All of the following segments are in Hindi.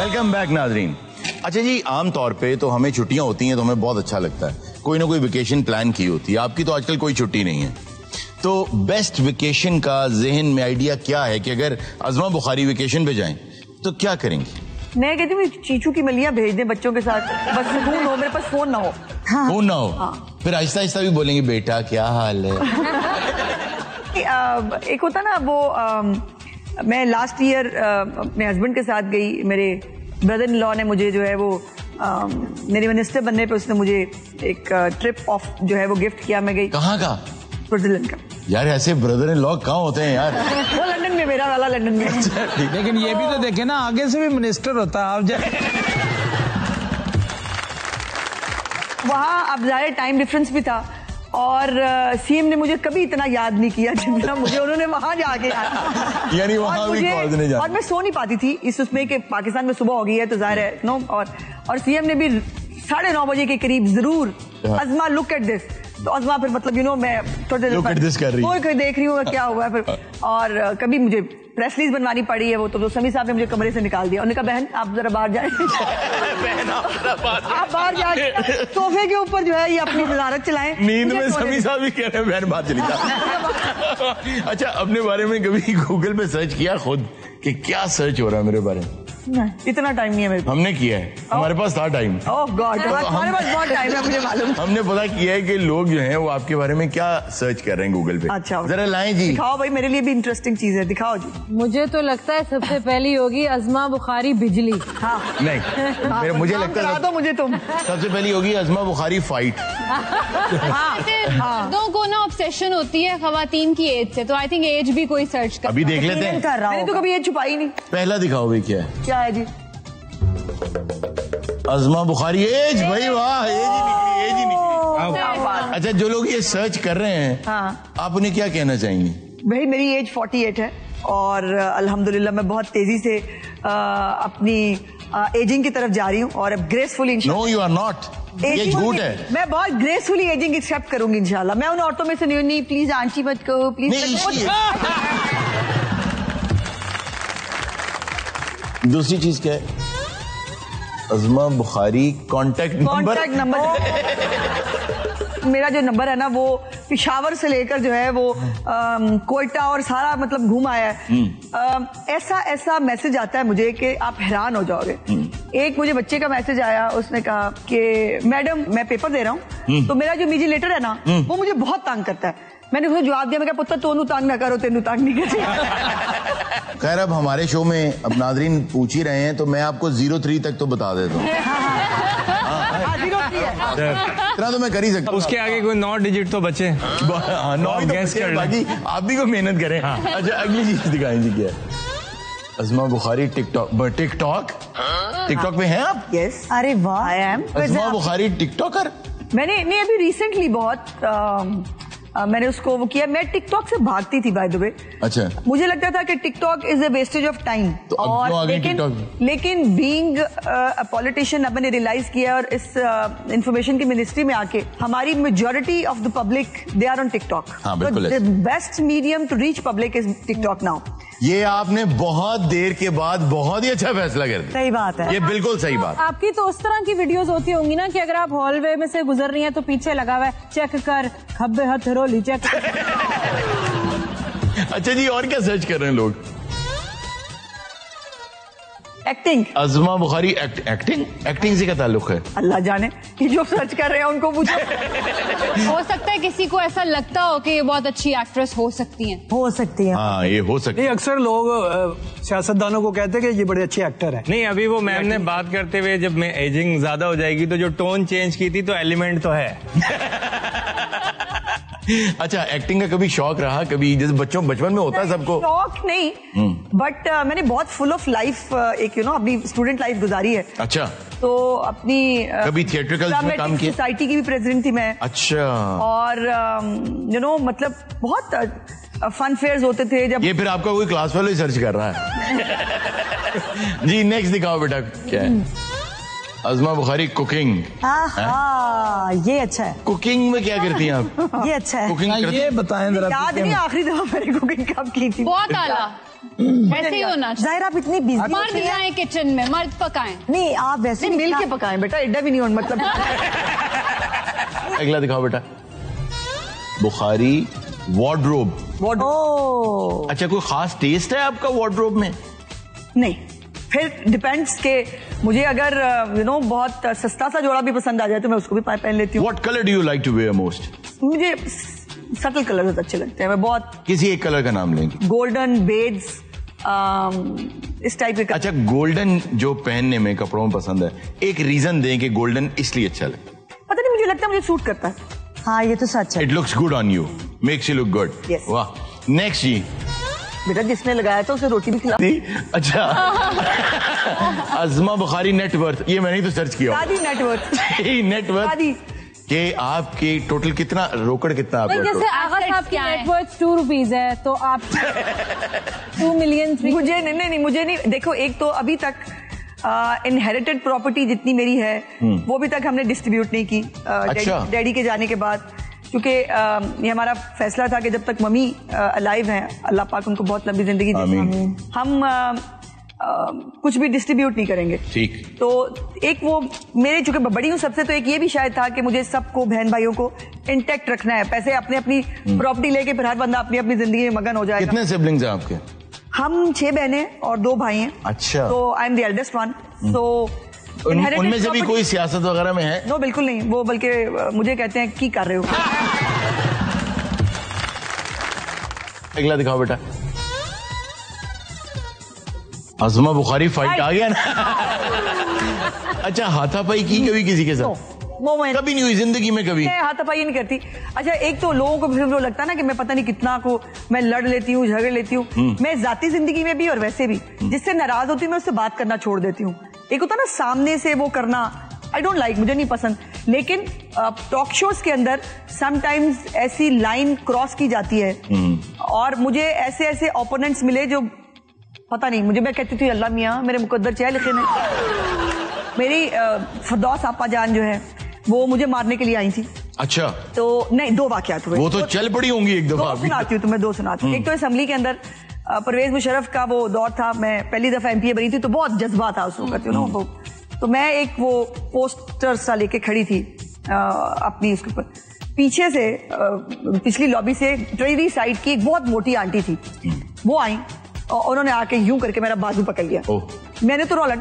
वेलकम बैक नाजरीन। अच्छा जी, आम तौर पे तो हमें छुट्टियां होती हैं तो हमें बहुत अच्छा लगता है, कोई ना कोई वेकेशन प्लान की होती है। आपकी तो आजकल कोई छुट्टी नहीं है, तो बेस्ट वेकेशन का जहन में आइडिया क्या है कि अगर अज़मा बुखारी वेकेशन पे जाएं तो क्या करेंगी? मैं कहती हूँ चीचू की मलियां भेज दें बच्चों के साथ, बस सुकून हो, मेरे पास फोन ना हो। हाँ। फोन ना हो। हाँ। फिर आहिस्ता आहिस्ता भी बोलेंगे बेटा क्या हाल है। एक होता ना वो मैं लास्ट ईयर अपने हस्बैंड के साथ गई, मेरे ब्रदर इन लॉ ने मुझे जो है वो मेरे मिनिस्टर बनने पे उसने मुझे एक ट्रिप ऑफ जो है वो गिफ्ट किया। मैं गई। कहाँ का? स्विट्जरलैंड का। यार ऐसे ब्रदर इन लॉ कहाँ होते हैं यार? वो लंदन में, मेरा वाला लंदन में। लेकिन ये भी तो देखे ना, आगे से भी मिनिस्टर होता है। आप वहाँ अब ज़्यादा टाइम डिफरेंस भी था और सीएम ने मुझे कभी इतना याद नहीं किया जितना मुझे उन्होंने वहाँ जाके याद। यानी वहाँ भी कॉल नहीं जाना। और मैं सो नहीं पाती थी इस उसमें कि पाकिस्तान में सुबह हो गई है तो जाहिर है नो। और सीएम ने भी 9:30 बजे के करीब जरूर अज़मा लुक एट दिस, तो अज़मा फिर मतलब मैं थोड़ी देर कोई देख रही हूँ क्या हुआ है फिर। और कभी मुझे प्रेस रिलीज बनवानी पड़ी है, वो तो समी साहब ने मुझे कमरे से निकाल दिया। उन्होंने कहा बहन आप जरा बाहर जाए। बहन आप बाहर जाके सोफे के ऊपर जो है ये अपनी वजारत चलाएं। नींद में समी साहब भी कह रहे हैं बहन बाहर चली जा। अच्छा, अपने बारे में कभी गूगल पे सर्च किया खुद कि क्या सर्च हो रहा है मेरे बारे में? इतना टाइम नहीं है मेरे पास। हमने किया है, हमारे पास था टाइम। ओह गॉड, हमारे पास बहुत टाइम है, मुझे मालूम। हमने पता किया है कि लोग जो हैं वो आपके बारे में क्या सर्च कर रहे हैं गूगल पे। अच्छा, जरा लाएं जी, दिखाओ भाई, मेरे लिए भी इंटरेस्टिंग चीज है, दिखाओ जी। मुझे तो लगता है सबसे पहली होगी अज़मा बुखारी बिजली। हाँ नहीं, मुझे लगता है मुझे तुम सबसे पहली होगी अज़मा बुखारी फाइट। मर्दों को ना ऑब्सेशन होती है खवातीन की एज से, तो आई थिंक एज भी कोई सर्च कर। अभी देख लेते हैं। मैंने तो कभी ये छुपाई नहीं। पहला दिखाओ भाई, क्या है? क्या है जी? अज़मा बुखारी एज। भाई वाह, एज ही निकली। अच्छा, जो लोग ये सर्च कर रहे हैं, हाँ, आप उन्हें क्या कहना चाहेंगे? भाई मेरी एज 48 है और अल्हम्दुलिल्लाह मैं बहुत तेजी से अपनी एजिंग की तरफ जा रही हूँ और अब gracefully. No you are not, ये झूठ है। मैं बहुत ग्रेसफुली एजिंग एक्सेप्ट करूंगी इंशाल्लाह। मैं उन औरतों में से नहीं, प्लीज आंटी मत कहो प्लीज। दूसरी चीज क्या है? Azma Bukhari contact number. मेरा जो नंबर है ना वो पिशावर से लेकर जो है वो कोयटा और सारा मतलब घूम आया है। ऐसा मैसेज आता है मुझे कि आप हैरान हो जाओगे। एक मुझे बच्चे का मैसेज आया, उसने कहा कि मैडम मैं पेपर दे रहा हूँ तो मेरा जो इन्विजिलेटर है ना वो मुझे बहुत तंग करता है। मैंने उसको जवाब दिया, मैं कहा पुत्र तोनू तंग ना करो, तेनू तंग नहीं कर। खैर, अब हमारे शो में अब नाजरीन पूछ ही रहे हैं तो मैं आपको 03 तक तो बता देता हूँ। इतना तो मैं कर ही सकता हूँ। उसके आगे कोई 9 डिजिट तो बचे। 9 गैस कर, बाकी आप भी को मेहनत करें। अच्छा, अगली चीज दिखाएं जी, क्या है? अज़मा बुखारी टिकटॉक पे हैं आप? यस। अरे वाह, I am Azma Bukhari TikToker. मैंने नहीं अभी रिसेंटली बहुत मैंने उसको वो किया। मैं टिकटॉक से भागती थी बाय द वे। अच्छा, मुझे लगता था कि TikTok is a wastage of time. तो और लेकिन बीइंग अ पॉलिटिशियन अब मैंने रियलाइज किया और इस इंफॉर्मेशन की मिनिस्ट्री में आके हमारी majority of the public they are on TikTok. The best medium to reach public is TikTok now. ये आपने बहुत देर के बाद बहुत ही अच्छा फैसला कर दिया। सही बात है, ये बिल्कुल सही बात। आपकी तो उस तरह की वीडियोस होती होंगी ना कि अगर आप हॉलवे में से गुजर रही हैं तो पीछे लगा हुआ है चेक कर खब्बे हथ रोली चेक। अच्छा जी, और क्या सर्च कर रहे हैं लोग? एक्टिंग। अज़मा बुखारी एक्टिंग से क्या ताल्लुक है? अल्लाह जाने, कि जो सर्च कर रहे हैं उनको पूछो। हो सकता है किसी को ऐसा लगता हो कि ये बहुत अच्छी एक्ट्रेस हो सकती हैं। हो सकती है। हाँ, ये हो सकती है। अक्सर लोग सियासतदानों को कहते हैं कि ये बड़े अच्छे एक्टर है। नहीं, अभी वो मैम ने बात करते हुए जब मैं एजिंग ज्यादा हो जाएगी तो जो टोन चेंज की थी तो एलिमेंट तो है। अच्छा, एक्टिंग का कभी शौक रहा? कभी जैसे बचपन में होता है सबको? शौक नहीं, बट मैंने बहुत फुल ऑफ लाइफ एक अपनी स्टूडेंट लाइफ गुजारी है। अच्छा, तो अपनी कभी थिएट्रिकल में काम किया? सोसाइटी की भी प्रेसिडेंट थी मैं। अच्छा। और मतलब बहुत फन फेयर्स होते थे जब। ये फिर आपका कोई क्लास फेलो ही सर्च कर रहा है। जी, नेक्स्ट दिखाओ बेटा, क्या है? अज़मा बुखारी कुकिंग। ये अच्छा है। कुकिंग में क्या करती हैं आप? ये अच्छा है। कुकिंग ये बताएं जरा। याद नहीं आखिरी दफा मैंने कुकिंग कब की थी। बहुत आला। ऐसे ही होना चाहिए। जाहिर आप इतनी बिजी मर्द जाए किचन में, मर्द पकाएं। नहीं आप वैसे मिल के पकाएं बेटा, एड्डा भी नहीं हो मतलब। अगला दिखाओ बेटा। बुखारी वार्डरोब। ओह अच्छा, कोई खास टेस्ट है आपका वार्डरोब में? नहीं, फिर डिपेंड्स के मुझे अगर बहुत सस्ता सा जोड़ा भी पसंद आ जाए तो मैं उसको भी पहन लेती हूँ। What colour do you like to wear most? मुझे सटल कलर अच्छे लगते हैं। मैं बहुत किसी एक कलर का नाम लेंगे। गोल्डन, बेड्स, इस टाइप के। अच्छा, गोल्डन जो पहनने में कपड़ों में पसंद है, एक रीजन दें कि गोल्डन इसलिए अच्छा लगता है। पता नहीं, मुझे लगता है मुझे सूट करता है। हाँ ये तो सच है। It looks good on you, makes you look good. Yes. वाह। नेक्स्ट जी। बेटा जिसने लगाया था उसे रोटी भी खिला। अच्छा। अज़मा बुखारी नेटवर्थ, ये मैंने ही तो सर्च किया। शादी नेटवर्क। नेटवर्थ शादी के आपके टोटल कितना रोकड़ कितना आपका? जैसे आगा साहब की नेटवर्थ 2 रुपीज है तो आप 2 मिलियन 3। मुझे नहीं, मुझे नहीं। देखो, एक तो अभी तक इनहेरिटेड प्रॉपर्टी जितनी मेरी है वो अभी तक हमने डिस्ट्रीब्यूट नहीं की। अच्छा। डैडी के जाने के बाद, क्योंकि ये हमारा फैसला था कि जब तक मम्मी अलाइव हैं, अल्लाह पाक उनको बहुत लंबी जिंदगी दे, हम कुछ भी डिस्ट्रीब्यूट नहीं करेंगे। ठीक। तो एक वो मेरे चूंकि बड़ी हूँ सबसे, तो एक ये भी शायद था कि मुझे सबको, बहन भाइयों को इंटैक्ट रखना है। पैसे अपने अपनी प्रॉपर्टी लेके फिर हर बंदा अपनी अपनी जिंदगी में मगन हो जाएगा। कितने सिबलिंग्स हैं आपके? हम 6 बहनें और 2 भाई हैं। अच्छा। तो I am the eldest one. तो उनमें से भी कोई सियासत वगैरह में है? नो, बिल्कुल नहीं। वो बल्कि मुझे कहते हैं की कर रहे हो। अगला दिखाओ बेटा। अज़मा बुखारी फाइट आ गया ना। अच्छा, हाथापाई की कभी किसी के साथ? वो मैं कभी नहीं हुई जिंदगी में कभी? हाथापाई नहीं करती। अच्छा, एक तो लोगों को फिर वो लगता है ना कि मैं पता नहीं कितना को मैं लड़ लेती हूँ, झगड़ लेती हूँ। मैं जाती जिंदगी में भी और वैसे भी जिससे नाराज होती हूँ मैं उससे बात करना छोड़ देती हूँ। एक होता ना सामने से वो करना, आई डोंट लाइक, मुझे नहीं पसंद। लेकिन टॉक शोज के अंदर समटाइम्स ऐसी लाइन क्रॉस की जाती है और मुझे ऐसे ऐसे ओपोनेंट्स मिले जो पता नहीं, मुझे, मैं कहती थी अल्लाह मियाँ मेरे मुकद्दर चाहे, लेकिन मेरी फरदौस आपा जान जो है वो मुझे मारने के लिए आई थी। अच्छा। तो नहीं, 2 वाकयात हुए। वो तो चल पड़ी होंगी एक दफा। 2 सुनाती हूँ तुम्हें, 2 सुनाती हूँ। एक तो असेंबली के अंदर परवेज मुशर्रफ का वो दौर था, मैं पहली दफा एमपीए बनी थी, तो बहुत जज्बा था उस वक्त, तो मैं एक वो पोस्टर सा लेके खड़ी थी अपनी उसके ऊपर। पीछे से पिछली लॉबी से ट्रेजरी साइड की एक बहुत मोटी आंटी थी, वो आई और उन्होंने आके यूं करके मेरा बाजू पकड़ लिया। मैंने तो रोला,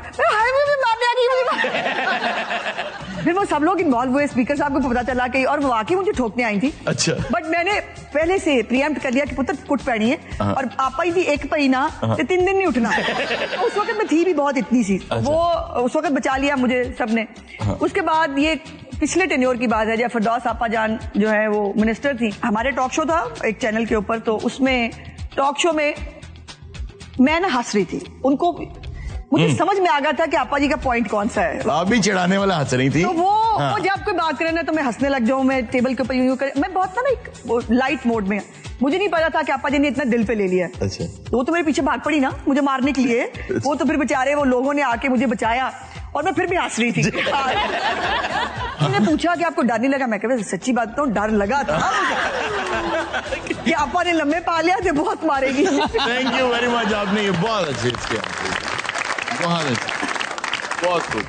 फिर वो सब लोग इन्वॉल्व हुए, स्पीकर साहब को पता चला कि, और वो वाकई मुझे ठोकने आई थी। अच्छा। बट मैंने पहले से प्रीएम्प्ट कर लिया कि पुत्र कुट पैनी है और आपा ही थी एक पई ना तो 3 दिन नहीं उठना। उस वक्त मैं थी भी बहुत इतनी सी। वो उस वक्त बचा लिया मुझे सबने। उसके बाद ये पिछले टेन्योर की बात है जब फरदौस आपा जान जो है वो मिनिस्टर थी, हमारे टॉक शो था एक चैनल के ऊपर, तो उसमें टॉक शो में मैं ना हंस रही थी, उनको मुझे समझ में आ गया था कि आपा जी का पॉइंट कौन सा है। आप भी चिढ़ाने वाला हंस रही थी। तो वो जब कोई बात करे ना तो मैं हंसने लग जाऊं, मैं टेबल के ऊपर यूं कर, मैं बहुत ना एक लाइट मोड में। मुझे नहीं पता था कि आपा जी ने इतना दिल पे ले लिया। अच्छा। तो वो तो मेरे पीछे भाग पड़ी ना मुझे मारने के लिए। वो तो फिर बेचारे वो लोगों ने आके मुझे बचाया और मैं फिर भी हंस रही थी। उन्होंने पूछा कि आपको डर नहीं लगा? मैं कहा सच्ची बात बताऊं, डर लगा था मुझे कि आपा ने लम्बे पा लिया थे, बहुत मारेगी। थैंक यू वेरी मच, आपने ये बहुत अच्छे किया, बहुत खूब।